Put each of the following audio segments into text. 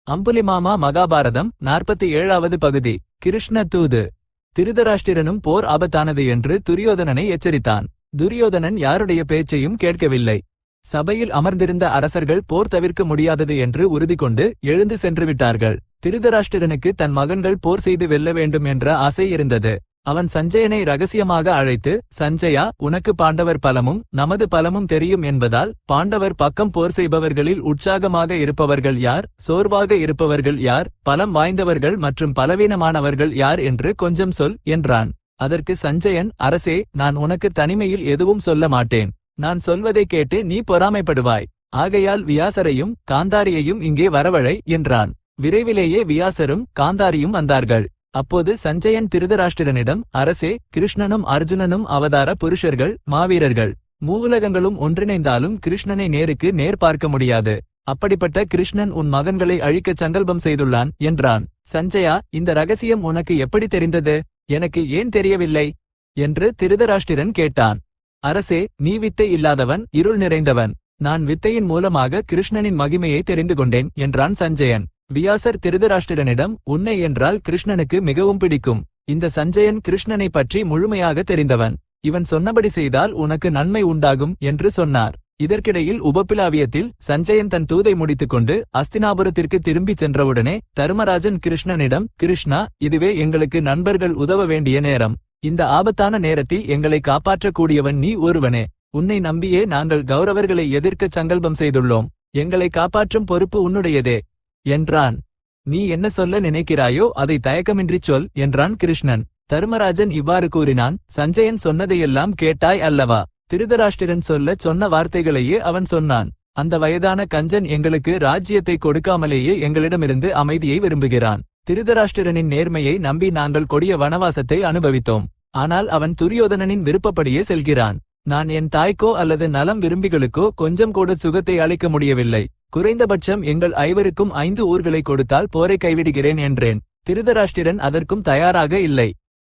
அம்புலிமாமா மகாபாரதம் 47வது பகுதி. கிருஷ்ண தூது. திருதராஷ்டிரனும் போர் ஆபத்தானது என்று துரியோதனனை எச்சரித்தான். துரியோதனன் யாருடைய பேச்சையும் கேட்கவில்லை. சபையில் அமர்ந்திருந்த அரசர்கள் போர் தவிர்க்க முடியாதது என்று உறுதி கொண்டு எழுந்து சென்றுவிட்டார்கள். திருதராஷ்டிரனுக்கு தன் மகன்கள் போர் செய்து வெல்ல வேண்டும் என்ற ஆசை இருந்தது. அவன் சஞ்சயனை ரகசியமாக அழைத்து, சஞ்சயா, உனக்கு பாண்டவர் பலமும் நமது பலமும் தெரியும் என்பதால் பாண்டவர் பக்கம் போர் செய்பவர்களில் உற்சாகமாக இருப்பவர்கள் யார், சோர்வாக இருப்பவர்கள் யார், பலம் வாய்ந்தவர்கள் மற்றும் பலவீனமானவர்கள் யார் என்று கொஞ்சம் சொல் என்றான். அதற்கு சஞ்சயன், அரசே, நான் உனக்கு தனிமையில் எதுவும் சொல்ல மாட்டேன். நான் சொல்வதை கேட்டு நீ பொறாமைப்படுவாய். ஆகையால் வியாசரையும் காந்தாரியையும் இங்கே வரவழை என்றான். விரைவிலேயே வியாசரும் காந்தாரியும் வந்தார்கள். அப்போது சஞ்சயன் திருதராஷ்டிரனிடம், அரசே, கிருஷ்ணனும் அர்ஜுனனும் அவதார புருஷர்கள், மாவீரர்கள். மூவுலகங்களும் ஒன்றிணைந்தாலும் கிருஷ்ணனை நேருக்கு நேர் பார்க்க முடியாது. அப்படிப்பட்ட கிருஷ்ணன் உன் மகன்களை அழிக்கச் சங்கல்பம் செய்துள்ளான் என்றான். சஞ்சயா, இந்த ரகசியம் உனக்கு எப்படி தெரிந்தது? எனக்கு ஏன் தெரியவில்லை என்று திருதராஷ்டிரன் கேட்டான். அரசே, நீ வித்தை இல்லாதவன், இருள் நிறைந்தவன். நான் வித்தையின் மூலமாக கிருஷ்ணனின் மகிமையை தெரிந்து கொண்டேன் என்றான் சஞ்சயன். வியாசர் திருதராஷ்டிரனிடம், உன்னை என்றால் கிருஷ்ணனுக்கு மிகவும் பிடிக்கும். இந்த சஞ்சயன் கிருஷ்ணனை பற்றி முழுமையாக தெரிந்தவன். இவன் சொன்னபடி செய்தால் உனக்கு நன்மை உண்டாகும் என்று சொன்னார். இதற்கிடையில் உபப்பிலாவியத்தில் சஞ்சயன் தன் தூதை முடித்துக்கொண்டு அஸ்தினாபுரத்திற்கு திரும்பிச் சென்றவுடனே தர்மராஜன் கிருஷ்ணனிடம், கிருஷ்ணா, இதுவே எங்களுக்கு நண்பர்கள் உதவ வேண்டிய நேரம். இந்த ஆபத்தான நேரத்தில் எங்களை காப்பாற்றக்கூடியவன் நீ ஒருவனே. உன்னை நம்பியே நாங்கள் கௌரவர்களை எதிர்க்க சங்கல்பம் செய்துள்ளோம். எங்களை காப்பாற்றும் பொறுப்பு உன்னுடையதே என்றான். நீ என்ன சொல்ல நினைக்கிறாயோ அதை தயக்கமின்றி சொல் என்றான் கிருஷ்ணன். தர்மராஜன் இவ்வாறு கூறினான், சஞ்சயன் சொன்னதையெல்லாம் கேட்டாய் அல்லவா? திருதராஷ்டிரன் சொல்லச் சொன்ன வார்த்தைகளையே அவன் சொன்னான். அந்த வயதான கஞ்சன் எங்களுக்கு ராஜ்யத்தை கொடுக்காமலேயே எங்களிடமிருந்து அமைதியை விரும்புகிறான். திருதராஷ்டிரனின் நேர்மையை நம்பி நாங்கள் கொடிய வனவாசத்தை அனுபவித்தோம். ஆனால் அவன் துரியோதனனின் விருப்பப்படியே செல்கிறான். நான் என் தாய்க்கோ அல்லது நலம் விரும்பிகளுக்கோ கொஞ்சம் கூட சுகத்தை அளிக்க முடியவில்லை. குறைந்தபட்சம் எங்கள் ஐவருக்கும் 5 ஊர்களை கொடுத்தால் போரை கைவிடுகிறேன் என்றேன். திருதராஷ்டிரன் அதற்கும் தயாராக இல்லை.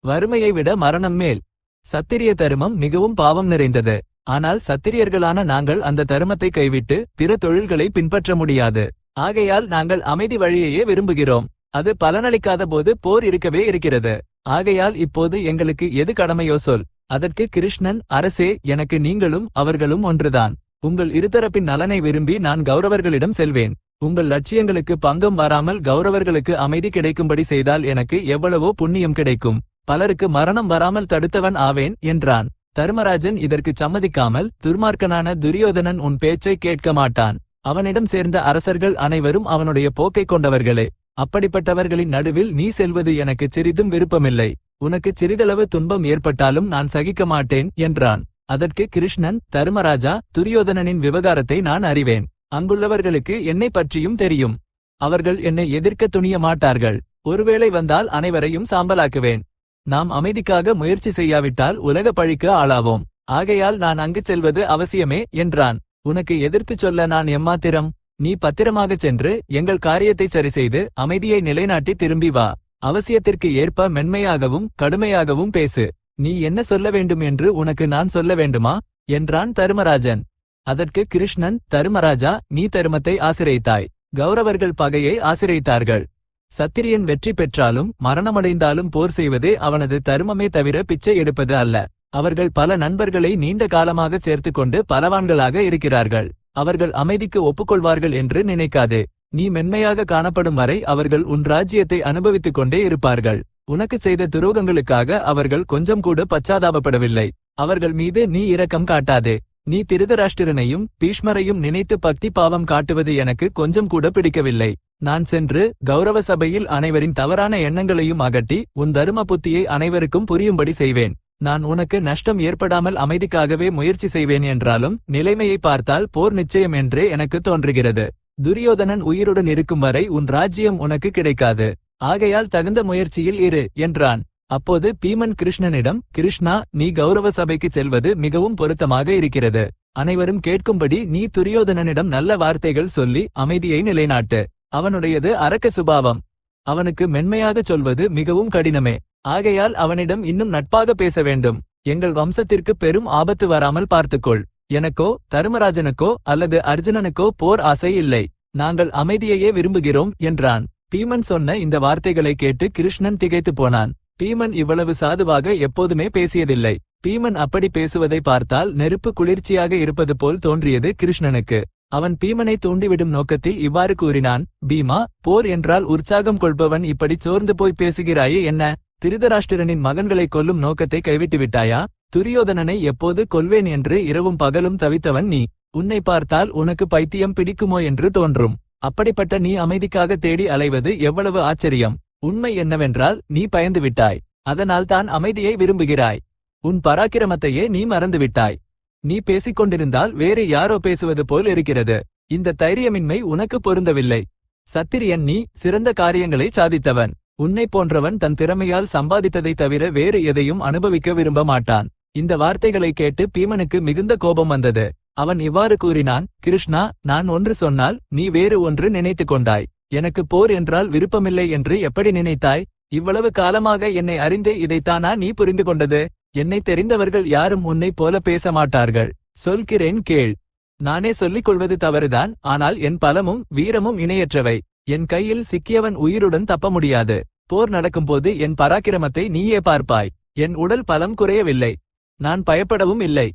வறுமையை விட மரணம் மேல். சத்திரிய தருமம் மிகவும் பாவம் நிறைந்தது. ஆனால் சத்திரியர்களான நாங்கள் அந்த தருமத்தை கைவிட்டு பிற தொழில்களை பின்பற்ற முடியாது. ஆகையால் நாங்கள் அமைதி வழியையே விரும்புகிறோம். அது பலனளிக்காத போது போர் இருக்கவே இருக்கிறது. ஆகையால் இப்போது எங்களுக்கு எது கடமையோ சொல். அதற்கு கிருஷ்ணன், அரசே, எனக்கு நீங்களும் அவர்களும் ஒன்றுதான். உங்கள் இருதரப்பின் நலனை விரும்பி நான் கௌரவர்களிடம் செல்வேன். உங்கள் லட்சியங்களுக்கு பங்கம் வராமல் கௌரவர்களுக்கு அமைதி கிடைக்கும்படி செய்தால் எனக்கு எவ்வளவோ புண்ணியம் கிடைக்கும். பலருக்கு மரணம் வராமல் தடுத்தவன் ஆவேன் என்றான். தர்மராஜன் இதற்கு சம்மதிக்காமல், துர்மார்க்கனான துரியோதனன் உன் பேச்சை கேட்க மாட்டான். அவனிடம் சேர்ந்த அரசர்கள் அனைவரும் அவனுடைய போக்கை கொண்டவர்களே. அப்படிப்பட்டவர்களின் நடுவில் நீ செல்வது எனக்கு சிறிதும் விருப்பமில்லை. உனக்கு சிறிதளவு துன்பம் ஏற்பட்டாலும் நான் சகிக்க மாட்டேன் என்றான். அதற்கு கிருஷ்ணன், தர்மராஜா, துரியோதனனின் விவகாரத்தை நான் அறிவேன். அங்குள்ளவர்களுக்கு என்னை பற்றியும் தெரியும். அவர்கள் என்னை எதிர்க்க துணிய மாட்டார்கள். ஒருவேளை வந்தால் அனைவரையும் சாம்பலாக்குவேன். நாம் அமைதிக்காக முயற்சி செய்யாவிட்டால் உலக பழிக்கு ஆளாவோம். ஆகையால் நான் அங்கு செல்வது அவசியமே என்றான். உனக்கு எதிர்த்துச் சொல்ல நான் எம்மாத்திரம்? நீ பத்திரமாகச் சென்று எங்கள் காரியத்தை சரிசெய்து அமைதியை நிலைநாட்டி திரும்பி வா. அவசியத்திற்கு ஏற்ப மென்மையாகவும் கடுமையாகவும் பேசு. நீ என்ன சொல்ல வேண்டும் என்று உனக்கு நான் சொல்ல வேண்டுமா என்றான் தருமராஜன். அதற்கு கிருஷ்ணன், தருமராஜா, நீ தருமத்தை ஆசிரியத்தாய். கௌரவர்கள் பகையை ஆசிரியத்தார்கள். சத்திரியன் வெற்றி பெற்றாலும் மரணமடைந்தாலும் போர் செய்வதே அவனது தருமமே தவிர பிச்சை எடுப்பது அல்ல. அவர்கள் பல நண்பர்களை நீண்ட காலமாக சேர்த்துக்கொண்டு பலவான்களாக இருக்கிறார்கள். அவர்கள் அமைதிக்கு ஒப்புக்கொள்வார்கள் என்று நினைக்காதே. நீ மென்மையாக காணப்படும் வரை அவர்கள் உன் ராஜ்யத்தை அனுபவித்துக் கொண்டே இருப்பார்கள். உனக்கு செய்த துரோகங்களுக்காக அவர்கள் கொஞ்சம் கூட பச்சாதாபப்படவில்லை. அவர்கள் மீது நீ இரக்கம் காட்டாதே. நீ திருதராஷ்டிரனையும் பீஷ்மரையும் நினைத்து பக்தி பாவம் காட்டுவது எனக்கு கொஞ்சம் கூட பிடிக்கவில்லை. நான் சென்று கௌரவ சபையில் அனைவரின் தவறான எண்ணங்களையும் அகற்றி உன் தரும புத்தியை அனைவருக்கும் புரியும்படி செய்வேன். நான் உனக்கு நஷ்டம் ஏற்படாமல் அமைதிக்காகவே முயற்சி செய்வேன் என்றாலும் நிலைமையை பார்த்தால் போர் நிச்சயம் என்றே எனக்கு தோன்றுகிறது. துரியோதனன் உயிருடன் இருக்கும் வரை உன் ராஜ்யம் உனக்கு கிடைக்காது. ஆகையால் தகுந்த முயற்சியில் இரு என்றான். அப்போது பீமன் கிருஷ்ணனிடம், கிருஷ்ணா, நீ கௌரவ சபைக்கு செல்வது மிகவும் பொருத்தமாக இருக்கிறது. அனைவரும் கேட்கும்படி நீ துரியோதனனிடம் நல்ல வார்த்தைகள் சொல்லி அமைதியை நிலைநாட்டு. அவனுடையது அரக்க சுபாவம். அவனுக்கு மென்மையாகச் சொல்வது மிகவும் கடினமே. ஆகையால் அவனிடம் இன்னும் நட்பாக பேச வேண்டும். எங்கள் வம்சத்திற்கு பெரும் ஆபத்து வராமல் பார்த்துக்கொள். எனக்கோ தருமராஜனுக்கோ அல்லது அர்ஜுனனுக்கோ போர் ஆசை இல்லை. நாங்கள் அமைதியையே விரும்புகிறோம் என்றான். பீமன் சொன்ன இந்த வார்த்தைகளை கேட்டு கிருஷ்ணன் திகைத்து போனான். பீமன் இவ்வளவு சாதுவாக எப்போதுமே பேசியதில்லை. பீமன் அப்படி பேசுவதை பார்த்தால் நெருப்பு குளிர்ச்சியாக இருப்பது போல் தோன்றியது கிருஷ்ணனுக்கு. அவன் பீமனை தூண்டிவிடும் நோக்கத்தில் இவ்வாறு கூறினான். பீமா, போர் என்றால் உற்சாகம் கொள்பவன் இப்படி சோர்ந்து போய் பேசுகிறாயே என்ன? திருதராஷ்டிரனின் மகன்களை கொல்லும் நோக்கத்தை கைவிட்டு விட்டாயா? துரியோதனனை எப்போது கொல்வேன் என்று இரவும் பகலும் தவித்தவன் நீ. உன்னை பார்த்தால் உனக்கு பைத்தியம் பிடிக்குமோ என்று தோன்றும். அப்படிப்பட்ட நீ அமைதிக்காக தேடி அலைவது எவ்வளவு ஆச்சரியம்! உண்மை என்னவென்றால் நீ பயந்து விட்டாய். அதனால் தான் அமைதியை விரும்புகிறாய். உன் பராக்கிரமத்தையே நீ மறந்துவிட்டாய். நீ பேசிக்கொண்டிருந்தால் வேறு யாரோ பேசுவது போல் இருக்கிறது. இந்த தைரியமின்மை உனக்கு பொருந்தவில்லை. சத்திரியன் நீ, சிறந்த காரியங்களை சாதித்தவன். உன்னை போன்றவன் தன் திறமையால் சம்பாதித்ததை தவிர வேறு எதையும் அனுபவிக்க விரும்ப மாட்டான். இந்த வார்த்தைகளை கேட்டு பீமனுக்கு மிகுந்த கோபம் வந்தது. அவன் இவ்வாறு கூறினான். கிருஷ்ணா, நான் ஒன்று சொன்னால் நீ வேறு ஒன்று நினைத்து கொண்டாய். எனக்கு போர் என்றால் விருப்பமில்லை என்று எப்படி நினைத்தாய்? இவ்வளவு காலமாக என்னை அறிந்தே இதைத்தானா நீ புரிந்து கொண்டது? என்னை தெரிந்தவர்கள் யாரும் உன்னை போல பேச மாட்டார்கள். சொல்கிறேன் கேள். நானே சொல்லிக் கொள்வது தவறுதான். ஆனால் என் பலமும் வீரமும் இணையற்றவை. என் கையில் சிக்கியவன் உயிருடன் தப்ப முடியாது. போர் நடக்கும்போது என் பராக்கிரமத்தை நீயே பார்ப்பாய். என் உடல் பலம் குறையவில்லை. நான் பயப்படவும் இல்லை.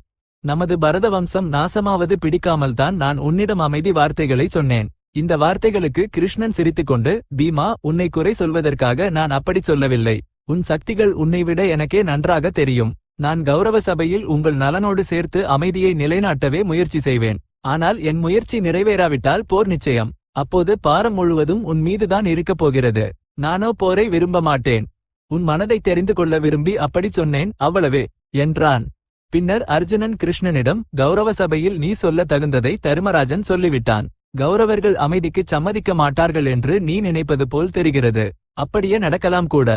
நமது பரத வம்சம் நாசமாவது பிடிக்காமல்தான் நான் உன்னிடம் அமைதி வார்த்தைகளை சொன்னேன். இந்த வார்த்தைகளுக்கு கிருஷ்ணன் சிரித்துக்கொண்டு, பீமா, உன்னை குறை சொல்வதற்காக நான் அப்படி சொல்லவில்லை. உன் சக்திகள் உன்னை விட எனக்கே நன்றாக தெரியும். நான் கௌரவ சபையில் உங்கள் நலனோடு சேர்த்து அமைதியை நிலைநாட்டவே முயற்சி செய்வேன். ஆனால் என் முயற்சி நிறைவேறாவிட்டால் போர் நிச்சயம். அப்போது பாரம் முழுவதும் உன் மீதுதான் இருக்கப் போகிறது. நானோ போரை விரும்ப மாட்டேன். உன் மனதை தெரிந்து கொள்ள விரும்பி அப்படி சொன்னேன், அவ்வளவே என்றான். பின்னர் அர்ஜுனன் கிருஷ்ணனிடம், கௌரவ சபையில் நீ சொல்ல தகுந்ததை தர்மராஜன் சொல்லிவிட்டான். கௌரவர்கள் அமைதிக்கு சம்மதிக்க மாட்டார்கள் என்று நீ நினைப்பது போல் தெரிகிறது. அப்படியே நடக்கலாம் கூட.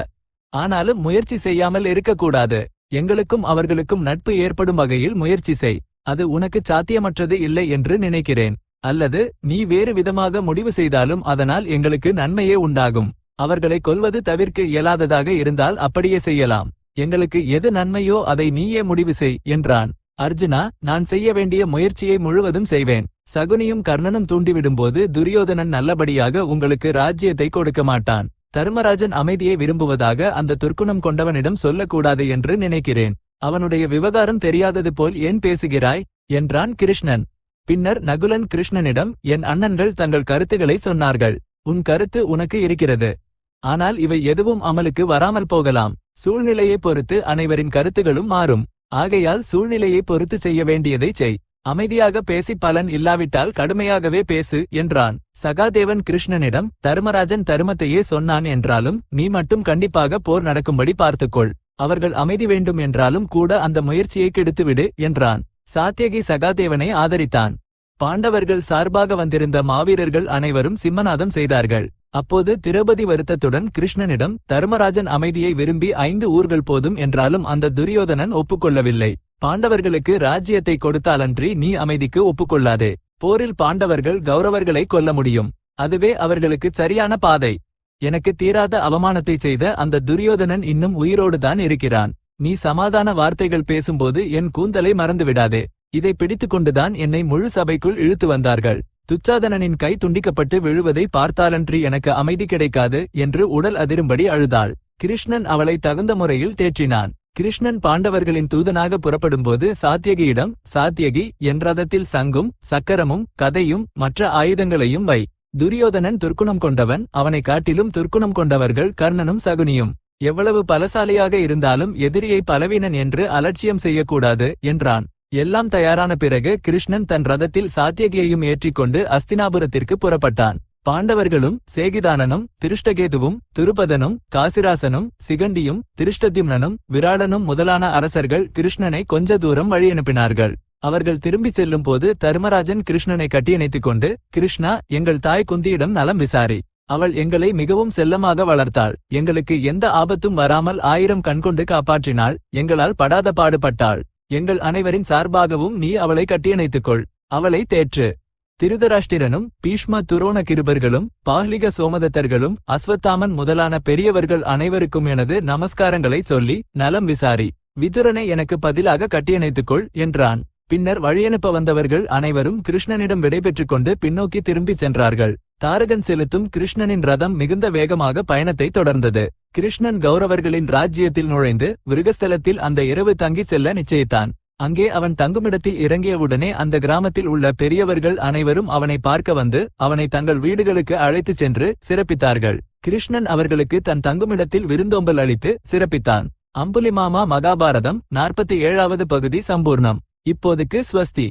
ஆனாலும் முயற்சி செய்யாமல் இருக்கக்கூடாது. எங்களுக்கும் அவர்களுக்கும் நட்பு ஏற்படும் வகையில் முயற்சி செய். அது உனக்கு சாத்தியமற்றது இல்லை என்று நினைக்கிறேன். அல்லது நீ வேறு விதமாக முடிவு செய்தாலும் அதனால் எங்களுக்கு நன்மையே உண்டாகும். அவர்களை கொல்வது தவிர்க்க இயலாததாக இருந்தால் அப்படியே செய்யலாம். எங்களுக்கு எது நன்மையோ அதை நீயே முடிவு செய் என்றான். அர்ஜுனா, நான் செய்ய வேண்டிய முயற்சியை முழுவதும் செய்வேன். சகுனியும் கர்ணனும் தூண்டிவிடும்போது துரியோதனன் நல்லபடியாக உங்களுக்கு ராஜ்யத்தை கொடுக்க மாட்டான். தர்மராஜன் அமைதியை விரும்புவதாக அந்த துர்க்குணம் கொண்டவனிடம் சொல்லக்கூடாது என்று நினைக்கிறேன். அவனுடைய விவகாரம் தெரியாதது போல் ஏன் பேசுகிறாய் என்றான் கிருஷ்ணன். பின்னர் நகுலன் கிருஷ்ணனிடம், என் அண்ணன்கள் தங்கள் கருத்துக்களை சொன்னார்கள். உன் கருத்து உனக்கு இருக்கிறது. ஆனால் இவை எதுவும் அமலுக்கு வராமல் போகலாம். சூழ்நிலையை பொறுத்து அனைவரின் கருத்துகளும் மாறும். ஆகையால் சூழ்நிலையை பொறுத்து செய்ய வேண்டியதை செய். அமைதியாக பேசி பலன் இல்லாவிட்டால் கடுமையாகவே பேசு என்றான். சகாதேவன் கிருஷ்ணனிடம், தர்மராஜன் தருமத்தையே சொன்னான் என்றாலும் நீ மட்டும் கண்டிப்பாக போர் நடக்கும்படி பார்த்துக்கொள். அவர்கள் அமைதி வேண்டும் என்றாலும் கூட அந்த முயற்சியை கெடுத்துவிடு என்றான். சாத்யகி சகாதேவனை ஆதரித்தான். பாண்டவர்கள் சார்பாக வந்திருந்த மாவீரர்கள் அனைவரும் சிம்மநாதம் செய்தார்கள். அப்போது திரௌபதி வருத்தத்துடன் கிருஷ்ணனிடம், தர்மராஜன் அமைதியை விரும்பி 5 ஊர்கள் போதும் என்றாலும் அந்த துரியோதனன் ஒப்புக்கொள்ளவில்லை. பாண்டவர்களுக்கு ராஜ்யத்தை கொடுத்தாலன்றி நீ அமைதிக்கு ஒப்புக்கொள்ளாதே. போரில் பாண்டவர்கள் கௌரவர்களை கொல்ல முடியும். அதுவே அவர்களுக்கு சரியான பாதை. எனக்கு தீராத அவமானத்தை செய்த அந்த துரியோதனன் இன்னும் உயிரோடுதான் இருக்கிறான். நீ சமாதான வார்த்தைகள் பேசும்போது என் கூந்தலை மறந்துவிடாதே. இதை பிடித்துக்கொண்டுதான் என்னை முழு சபைக்குள் இழுத்து வந்தார்கள். துச்சாதனனின் கை துண்டிக்கப்பட்டு விழுவதை பார்த்தாலன்றி எனக்கு அமைதி கிடைக்காது என்று உடல் அதிரும்படி அழுதாள். கிருஷ்ணன் அவளை தகுந்த முறையில் தேற்றினான். கிருஷ்ணன் பாண்டவர்களின் தூதனாக புறப்படும்போது சாத்யகியிடம், சாத்யகி, என் ரதத்தில் சங்கும் சக்கரமும் கதையும் மற்ற ஆயுதங்களையும் வை. துரியோதனன் துர்க்குணம் கொண்டவன். அவனை காட்டிலும் துர்க்குணம் கொண்டவர்கள் கர்ணனும் சகுனியும். எவ்வளவு பலசாலியாக இருந்தாலும் எதிரியை பலவீனன் என்று அலட்சியம் செய்யக்கூடாது என்றான். எல்லாம் தயாரான பிறகு கிருஷ்ணன் தன் ரதத்தில் சாத்யகியையும் ஏற்றிக்கொண்டு அஸ்தினாபுரத்திற்கு புறப்பட்டான். பாண்டவர்களும் சேகிதானனும் திருஷ்டகேதுவும் துருபதனும் காசிராசனும் சிகண்டியும் திருஷ்டத்யும்னனும் விராடனும் முதலான அரசர்கள் கிருஷ்ணனை கொஞ்ச தூரம் வழியனுப்பினார்கள். அவர்கள் திரும்பிச் செல்லும் போது தர்மராஜன் கிருஷ்ணனை கட்டியணைத்துக் கொண்டு, கிருஷ்ணா, எங்கள் தாய் குந்தியிடம் நலம் விசாரி. அவள் எங்களை மிகவும் செல்லமாக வளர்த்தாள். எங்களுக்கு எந்த ஆபத்தும் வராமல் 1000 கண்கொண்டு காப்பாற்றினாள். எங்களால் படாத பாடுபட்டாள். எங்கள் அனைவரின் சார்பாகவும் நீ அவளை கட்டியணைத்துக்கொள். அவளை தேற்று. திருதராஷ்டிரனும் பீஷ்ம துரோண கிருபர்களும் பாஹ்லிக சோமதத்தர்களும் அஸ்வத்தாமன் முதலான பெரியவர்கள் அனைவருக்கும் எனது நமஸ்காரங்களை சொல்லி நலம் விசாரி. விதுரனை எனக்கு பதிலாக கட்டியணைத்துக்கொள் என்றான். பின்னர் வழியனுப்ப வந்தவர்கள் அனைவரும் கிருஷ்ணனிடம் விடைபெற்றுக் கொண்டு பின்னோக்கி திரும்பிச் சென்றார்கள். தாரகன் செலுத்தும் கிருஷ்ணனின் ரதம் மிகுந்த வேகமாக பயணத்தை தொடர்ந்தது. கிருஷ்ணன் கௌரவர்களின் ராஜ்யத்தில் நுழைந்து விருகஸ்தலத்தில் அந்த இரவு தங்கிச் செல்ல நிச்சயித்தான். அங்கே அவன் தங்குமிடத்தில் இறங்கியவுடனே அந்த கிராமத்தில் உள்ள பெரியவர்கள் அனைவரும் அவனை பார்க்க வந்து அவனை தங்கள் வீடுகளுக்கு அழைத்துச் சென்று சிறப்பித்தார்கள். கிருஷ்ணன் அவர்களுக்கு தன் தங்குமிடத்தில் விருந்தோம்பல் அளித்து சிறப்பித்தான். அம்புலிமாமா மகாபாரதம் 47வது பகுதி சம்பூர்ணம். இப்போதுக்கு ஸ்வஸ்தி.